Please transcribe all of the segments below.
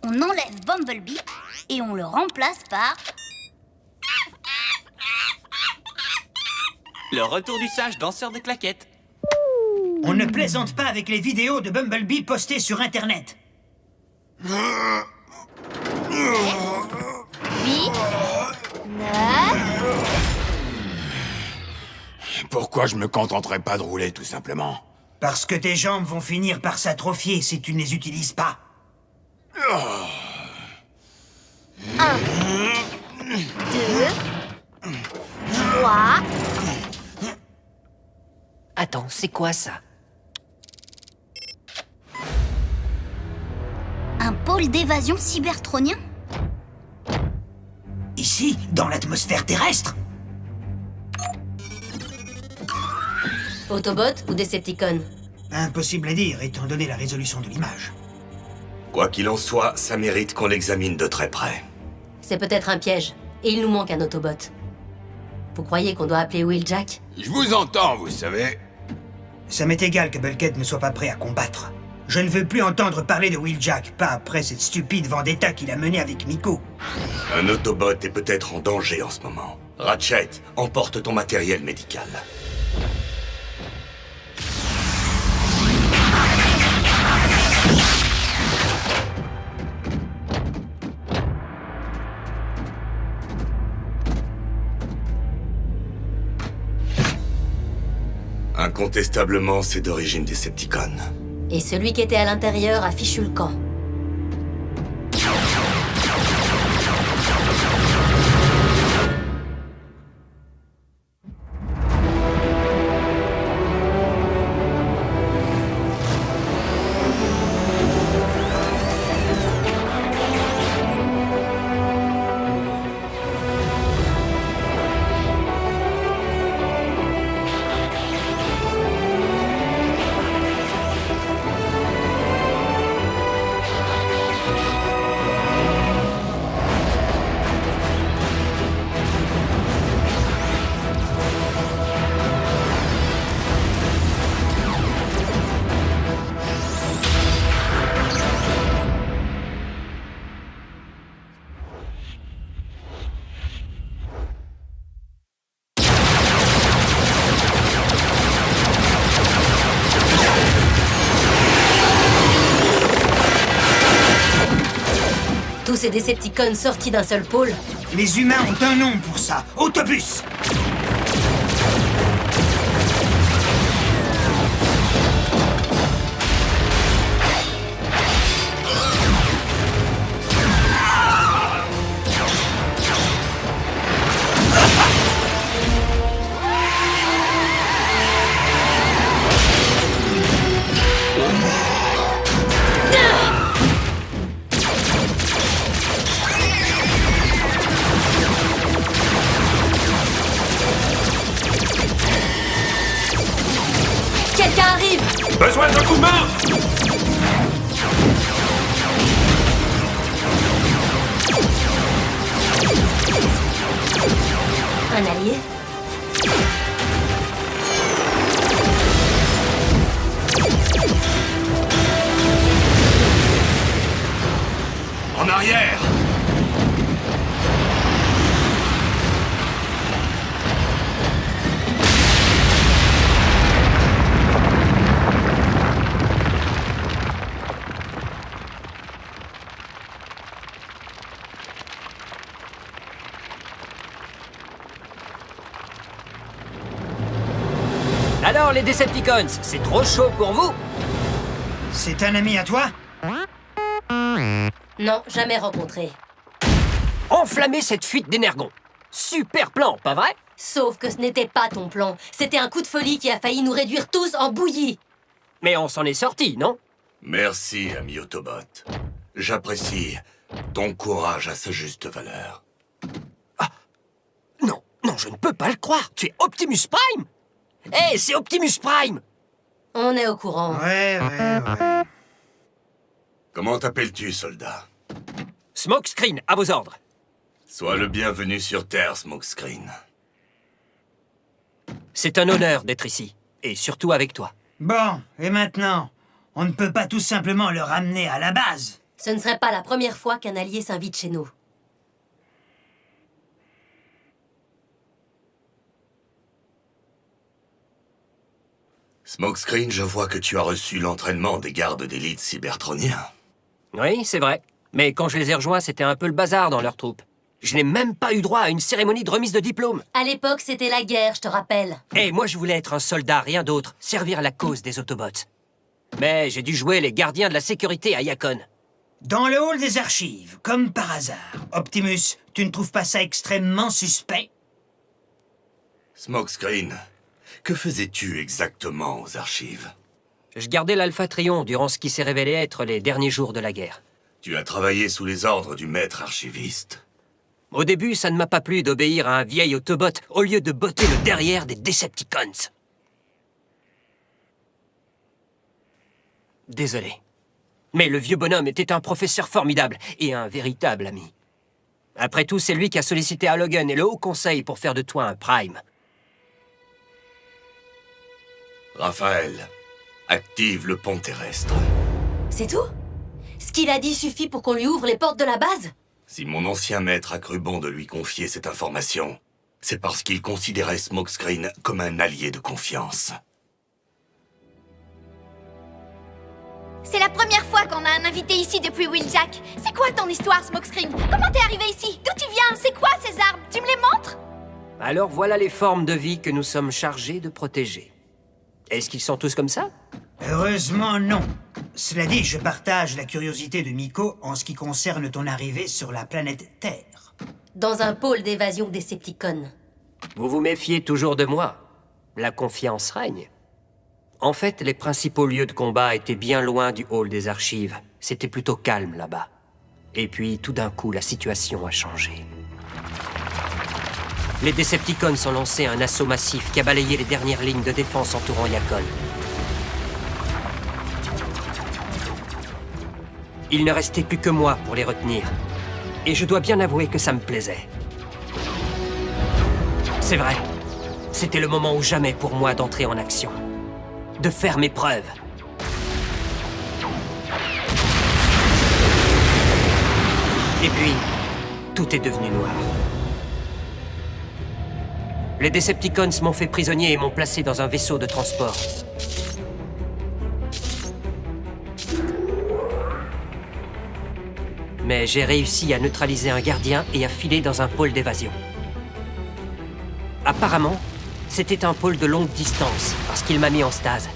On enlève Bumblebee et on le remplace par... Le retour du sage danseur de claquettes. On ne plaisante pas avec les vidéos de Bumblebee postées sur Internet. 8, 9... Pourquoi je me contenterais pas de rouler, tout simplement? Parce que tes jambes vont finir par s'atrophier si tu ne les utilises pas. 1, 2, 3... Attends, c'est quoi ça? Un pôle d'évasion cybertronien? Ici, dans l'atmosphère terrestre. Autobot ou Decepticon? Impossible à dire, étant donné la résolution de l'image. Quoi qu'il en soit, ça mérite qu'on l'examine de très près. C'est peut-être un piège, et il nous manque un Autobot. Vous croyez qu'on doit appeler Wheeljack? Je vous entends, vous savez. Ça m'est égal que Bulkhead ne soit pas prêt à combattre. Je ne veux plus entendre parler de Wheeljack, pas après cette stupide vendetta qu'il a menée avec Miko. Un Autobot est peut-être en danger en ce moment. Ratchet, emporte ton matériel médical. Incontestablement, c'est d'origine Decepticon. Et celui qui était à l'intérieur a fichu le camp. Tous ces Decepticons sortis d'un seul pôle. Les humains ont un nom pour ça, Autobus. Quelqu'un arrive! Besoin d'un coup de main! Un allié? En arrière! Alors, les Decepticons, c'est trop chaud pour vous? C'est un ami à toi? Non, jamais rencontré. Enflammer cette fuite d'énergon. Super plan, pas vrai? Sauf que ce n'était pas ton plan. C'était un coup de folie qui a failli nous réduire tous en bouillie. Mais on s'en est sorti, non? Merci, ami Autobot. J'apprécie ton courage à sa juste valeur. Non, non, je ne peux pas le croire. Tu es Optimus Prime? Hé, c'est Optimus Prime! On est au courant. Ouais. Comment t'appelles-tu, soldat? Smokescreen, à vos ordres. Sois le bienvenu sur Terre, Smokescreen. C'est un honneur d'être ici. Et surtout avec toi. Bon, et maintenant? On ne peut pas tout simplement le ramener à la base. Ce ne serait pas la première fois qu'un allié s'invite chez nous. Smokescreen, je vois que tu as reçu l'entraînement des gardes d'élite cybertroniens. Oui, c'est vrai. Mais quand je les ai rejoints, c'était un peu le bazar dans leur troupe. Je n'ai même pas eu droit à une cérémonie de remise de diplôme. À l'époque, c'était la guerre, je te rappelle. Et moi, je voulais être un soldat, rien d'autre. Servir la cause des Autobots. Mais j'ai dû jouer les gardiens de la sécurité à Yacon. Dans le hall des archives, comme par hasard. Optimus, tu ne trouves pas ça extrêmement suspect? Smokescreen, que faisais-tu exactement aux archives? Je gardais l'Alpha Trion durant ce qui s'est révélé être les derniers jours de la guerre. Tu as travaillé sous les ordres du maître archiviste. Au début, ça ne m'a pas plu d'obéir à un vieil Autobot au lieu de botter le derrière des Decepticons. Désolé. Mais le vieux bonhomme était un professeur formidable et un véritable ami. Après tout, c'est lui qui a sollicité Logan et le Haut Conseil pour faire de toi un Prime. Raphaël, active le pont terrestre. C'est tout? Ce qu'il a dit suffit pour qu'on lui ouvre les portes de la base? Si mon ancien maître a cru bon de lui confier cette information, c'est parce qu'il considérait Smokescreen comme un allié de confiance. C'est la première fois qu'on a un invité ici depuis Wheeljack. C'est quoi ton histoire, Smokescreen? Comment t'es arrivé ici? D'où tu viens? C'est quoi ces armes? Tu me les montres? Alors voilà les formes de vie que nous sommes chargés de protéger. Est-ce qu'ils sont tous comme ça? Heureusement, non. Cela dit, je partage la curiosité de Miko en ce qui concerne ton arrivée sur la planète Terre. Dans un pôle d'évasion Decepticon. Vous vous méfiez toujours de moi. La confiance règne. En fait, les principaux lieux de combat étaient bien loin du hall des archives. C'était plutôt calme là-bas. Et puis, tout d'un coup, la situation a changé. Les Decepticons ont lancé un assaut massif qui a balayé les dernières lignes de défense entourant Yacon. Il ne restait plus que moi pour les retenir. Et je dois bien avouer que ça me plaisait. C'est vrai. C'était le moment ou jamais pour moi d'entrer en action. De faire mes preuves. Et puis, tout est devenu noir. Les Decepticons m'ont fait prisonnier et m'ont placé dans un vaisseau de transport. Mais j'ai réussi à neutraliser un gardien et à filer dans un pôle d'évasion. Apparemment, c'était un pôle de longue distance, parce qu'il m'a mis en stase.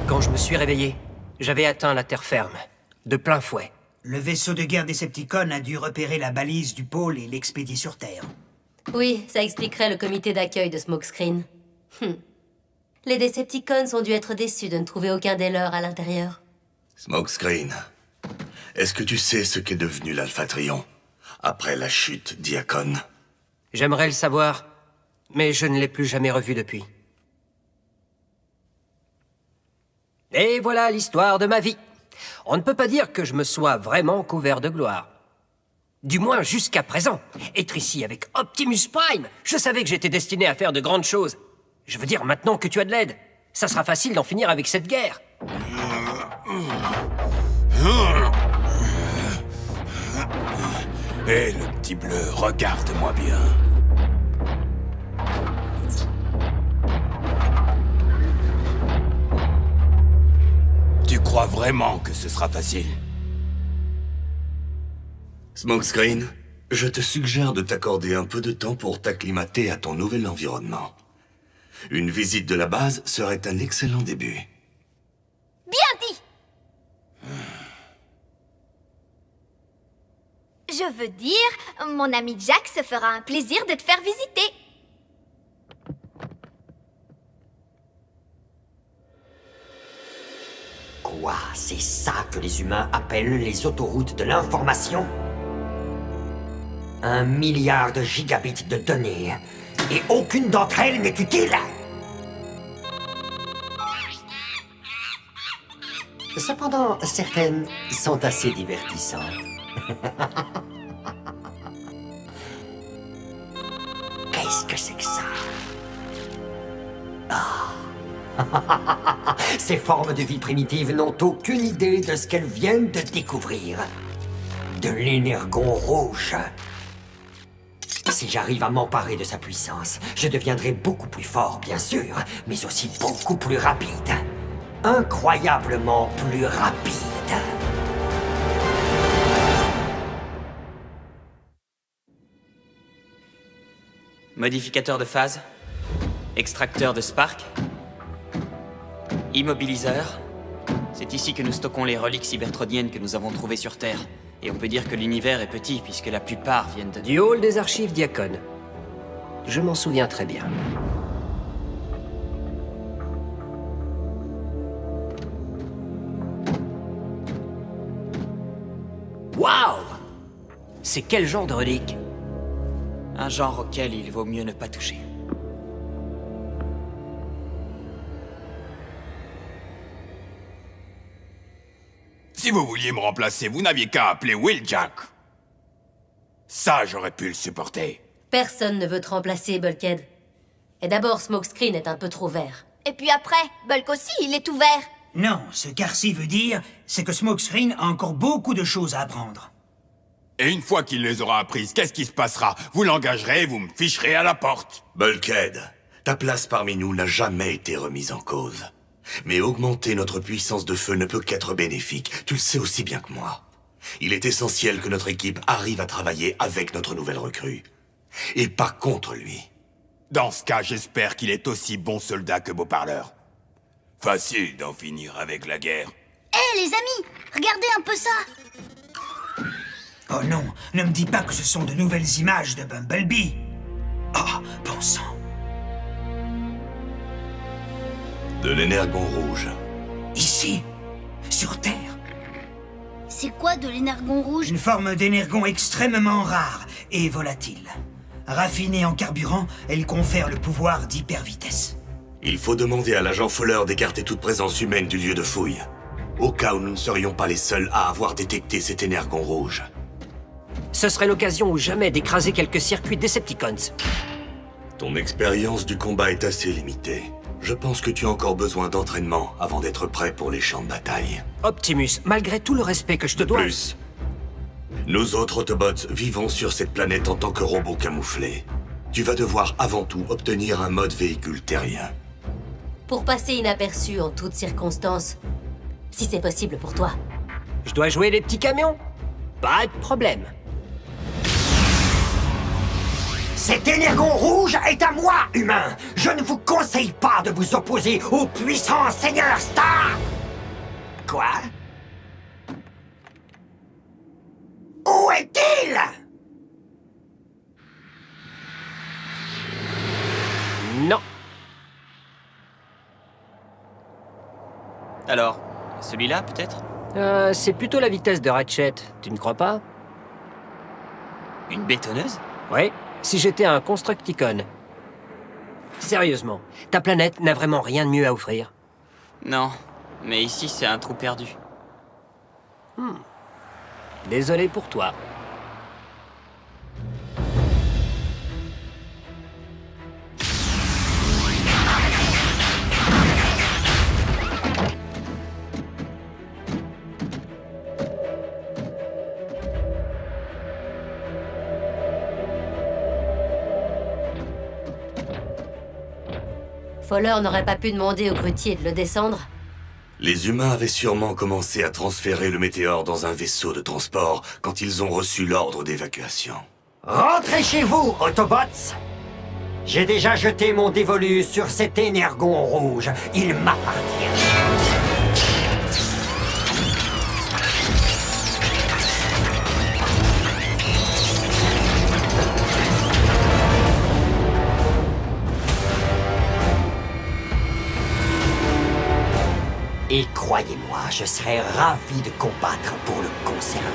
Quand je me suis réveillé, j'avais atteint la terre ferme, de plein fouet. Le vaisseau de guerre Decepticon a dû repérer la balise du pôle et l'expédier sur Terre. Oui, ça expliquerait le comité d'accueil de Smokescreen. Les Decepticons ont dû être déçus de ne trouver aucun des leurs à l'intérieur. Smokescreen, est-ce que tu sais ce qu'est devenu l'Alpha Trion après la chute d'Yacon? J'aimerais le savoir, mais je ne l'ai plus jamais revu depuis. Et voilà l'histoire de ma vie. On ne peut pas dire que je me sois vraiment couvert de gloire. Du moins jusqu'à présent. Être ici avec Optimus Prime, je savais que j'étais destiné à faire de grandes choses. Je veux dire, maintenant que tu as de l'aide, ça sera facile d'en finir avec cette guerre. Hé, le petit bleu, regarde-moi bien. Tu crois vraiment que ce sera facile? Smokescreen, je te suggère de t'accorder un peu de temps pour t'acclimater à ton nouvel environnement. Une visite de la base serait un excellent début. Bien dit! Je veux dire, mon ami Jack se fera un plaisir de te faire visiter. Quoi? C'est ça que les humains appellent les autoroutes de l'information? 1 milliard de gigabits de données. Et aucune d'entre elles n'est utile? Cependant, certaines sont assez divertissantes. Qu'est-ce que c'est que ça? Ah, Ces formes de vie primitives n'ont aucune idée de ce qu'elles viennent de découvrir. De l'énergon rouge. Si j'arrive à m'emparer de sa puissance, je deviendrai beaucoup plus fort, bien sûr, mais aussi beaucoup plus rapide. Incroyablement plus rapide. Modificateur de phase. Extracteur de spark. Immobiliseur. C'est ici que nous stockons les reliques cybertroniennes que nous avons trouvées sur Terre. Et on peut dire que l'univers est petit, puisque la plupart viennent de... Du hall des archives Diacon. Je m'en souviens très bien. Waouh! C'est quel genre de relique? Un genre auquel il vaut mieux ne pas toucher. Si vous vouliez me remplacer, vous n'aviez qu'à appeler Wheeljack. Ça, j'aurais pu le supporter. Personne ne veut te remplacer, Bulkhead. Et d'abord, Smokescreen est un peu trop vert. Et puis après, Bulk aussi, il est tout vert. Non, ce qu'Arcy veut dire, c'est que Smokescreen a encore beaucoup de choses à apprendre. Et une fois qu'il les aura apprises, qu'est-ce qui se passera? Vous l'engagerez, vous me ficherez à la porte. Bulkhead, ta place parmi nous n'a jamais été remise en cause. Mais augmenter notre puissance de feu ne peut qu'être bénéfique, tu le sais aussi bien que moi. Il est essentiel que notre équipe arrive à travailler avec notre nouvelle recrue. Et pas contre lui. Dans ce cas, j'espère qu'il est aussi bon soldat que beau parleur. Facile d'en finir avec la guerre. Hé, les amis, regardez un peu ça. Oh non, ne me dis pas que ce sont de nouvelles images de Bumblebee. Oh, bon sang. De l'énergon rouge. Ici, sur Terre, C'est quoi de l'énergon rouge? une forme d'énergon extrêmement rare et volatile. Raffinée en carburant, elle confère le pouvoir d'hypervitesse. Il faut demander à l'agent Fuller d'écarter toute présence humaine du lieu de fouille. Au cas où nous ne serions pas les seuls à avoir détecté cet énergon rouge. Ce serait l'occasion ou jamais d'écraser quelques circuits Decepticons. Ton expérience du combat est assez limitée. Je pense que tu as encore besoin d'entraînement avant d'être prêt pour les champs de bataille. Optimus, malgré tout le respect que je te dois... Plus, nous autres Autobots vivons sur cette planète en tant que robots camouflés. Tu vas devoir avant tout obtenir un mode véhicule terrien. Pour passer inaperçu en toutes circonstances, si c'est possible pour toi. Je dois jouer les petits camions? Pas de problème. Cet énergon rouge est à moi, humain. Je ne vous conseille pas de vous opposer au puissant Seigneur Star. Quoi? Où est-il? Non. Alors, celui-là, peut-être? C'est plutôt la vitesse de Ratchet, tu ne crois pas? Une bétonneuse? Oui, si j'étais un Constructicon. Sérieusement, ta planète n'a vraiment rien de mieux à offrir. Non, mais ici, c'est un trou perdu. Désolé pour toi. Fowler n'aurait pas pu demander au grutier de le descendre. Les humains avaient sûrement commencé à transférer le météore dans un vaisseau de transport quand ils ont reçu l'ordre d'évacuation. Rentrez chez vous, Autobots. J'ai déjà jeté mon dévolu sur cet énergon rouge. Il m'appartient. Et croyez-moi, je serais ravi de combattre pour le conserver.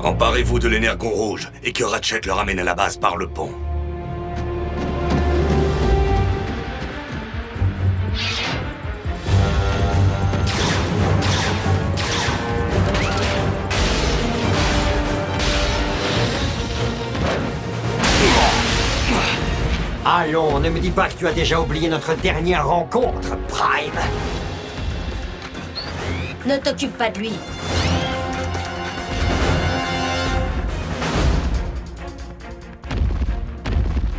Emparez-vous de l'énergon rouge et que Ratchet le ramène à la base par le pont. Allons, ne me dis pas que tu as déjà oublié notre dernière rencontre, Prime. Ne t'occupe pas de lui.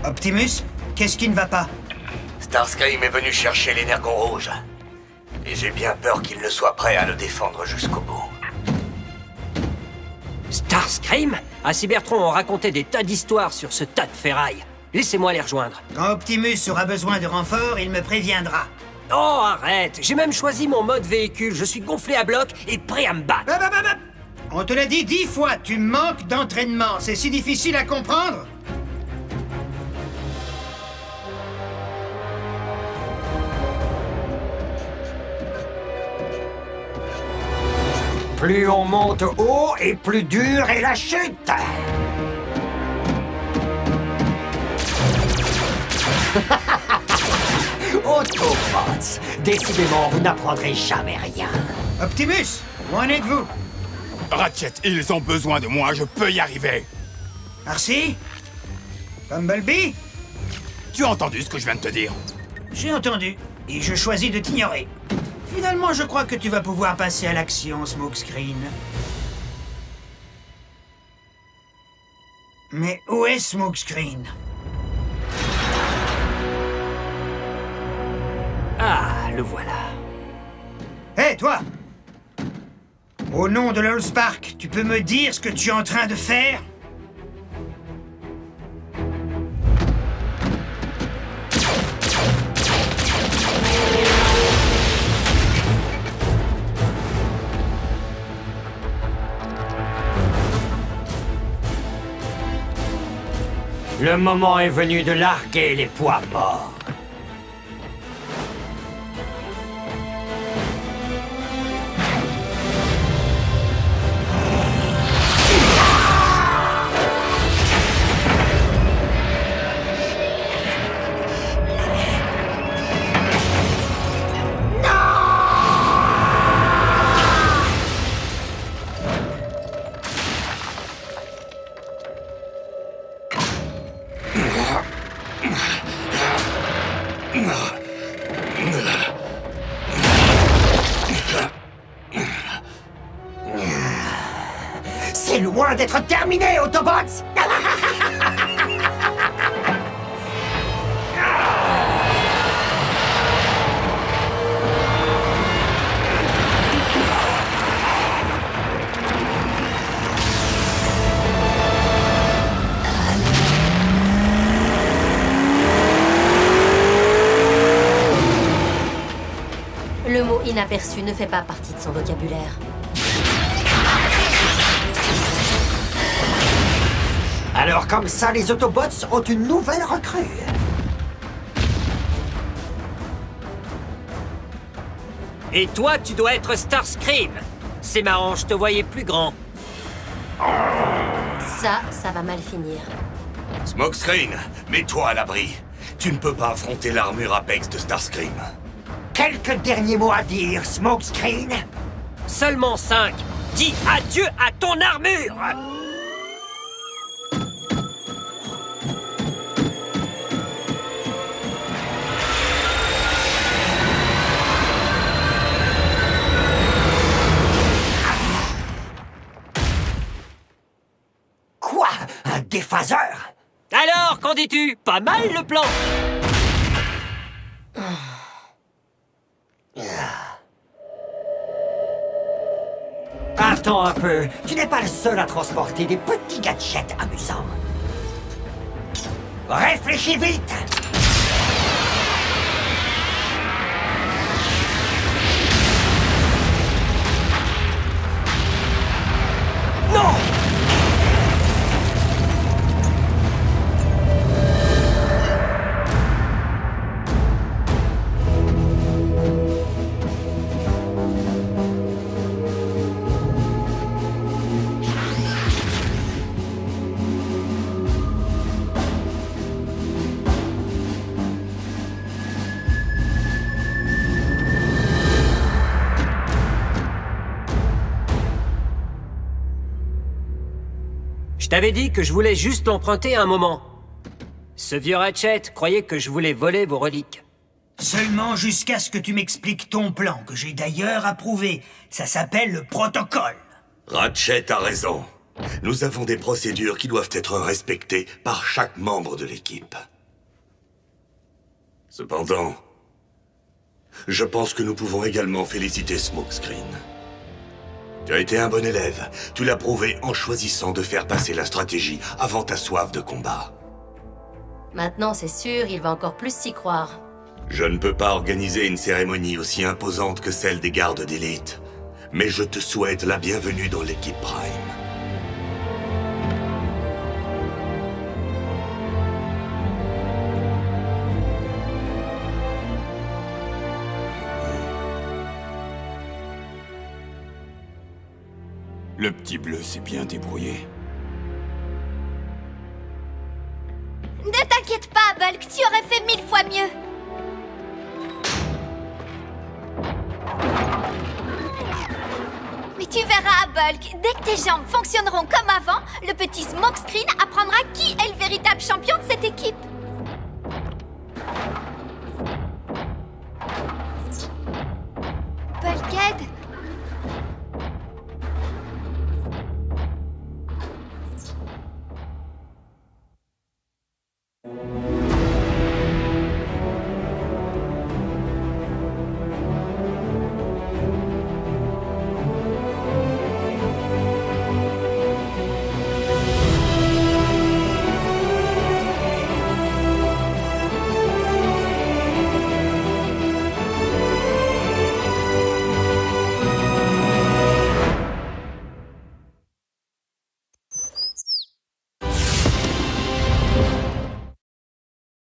Optimus, qu'est-ce qui ne va pas? Starscream est venu chercher l'énergon rouge. Et j'ai bien peur qu'il ne soit prêt à le défendre jusqu'au bout. Starscream? À Cybertron, on racontait des tas d'histoires sur ce tas de ferraille. Laissez-moi les rejoindre. Quand Optimus aura besoin de renfort, il me préviendra. Oh, arrête! J'ai même choisi mon mode véhicule. Je suis gonflé à bloc et prêt à me battre. On te l'a dit 10 fois, tu manques d'entraînement. C'est si difficile à comprendre? Plus on monte haut et plus dure est la chute. Autobots, décidément, vous n'apprendrez jamais rien. Optimus, où en êtes-vous? Ratchet, ils ont besoin de moi, je peux y arriver. Arcee? Bumblebee? Tu as entendu ce que je viens de te dire? J'ai entendu, et je choisis de t'ignorer. Finalement, je crois que tu vas pouvoir passer à l'action, Smokescreen. Mais où est Smokescreen? Ah, le voilà. Hé, toi! Au nom de l'Allspark, tu peux me dire ce que tu es en train de faire? Le moment est venu de larguer les poids morts. C'est loin d'être terminé, Autobots! Le mot inaperçu ne fait pas partie de son vocabulaire. Alors comme ça, les Autobots ont une nouvelle recrue. Et toi, tu dois être Starscream. C'est marrant, je te voyais plus grand. Ça va mal finir. Smokescreen, mets-toi à l'abri. Tu ne peux pas affronter l'armure Apex de Starscream. Quelques derniers mots à dire, Smokescreen? Seulement 5. Dis adieu à ton armure! Quoi? Un déphaseur? Alors, qu'en dis-tu? Pas mal le plan! Attends un peu, tu n'es pas le seul à transporter des petits gadgets amusants. Réfléchis vite! Non! Je t'avais dit que je voulais juste l'emprunter un moment. Ce vieux Ratchet croyait que je voulais voler vos reliques. Seulement jusqu'à ce que tu m'expliques ton plan, que j'ai d'ailleurs approuvé. Ça s'appelle le protocole. Ratchet a raison. Nous avons des procédures qui doivent être respectées par chaque membre de l'équipe. Cependant, je pense que nous pouvons également féliciter Smokescreen. Tu as été un bon élève. Tu l'as prouvé en choisissant de faire passer la stratégie avant ta soif de combat. Maintenant, c'est sûr, il va encore plus s'y croire. Je ne peux pas organiser une cérémonie aussi imposante que celle des gardes d'élite, mais je te souhaite la bienvenue dans l'équipe Prime. Le petit bleu s'est bien débrouillé. Ne t'inquiète pas, Bulk, tu aurais fait 1000 fois mieux. Mais tu verras, Bulk, dès que tes jambes fonctionneront comme avant, le petit Smokescreen apprendra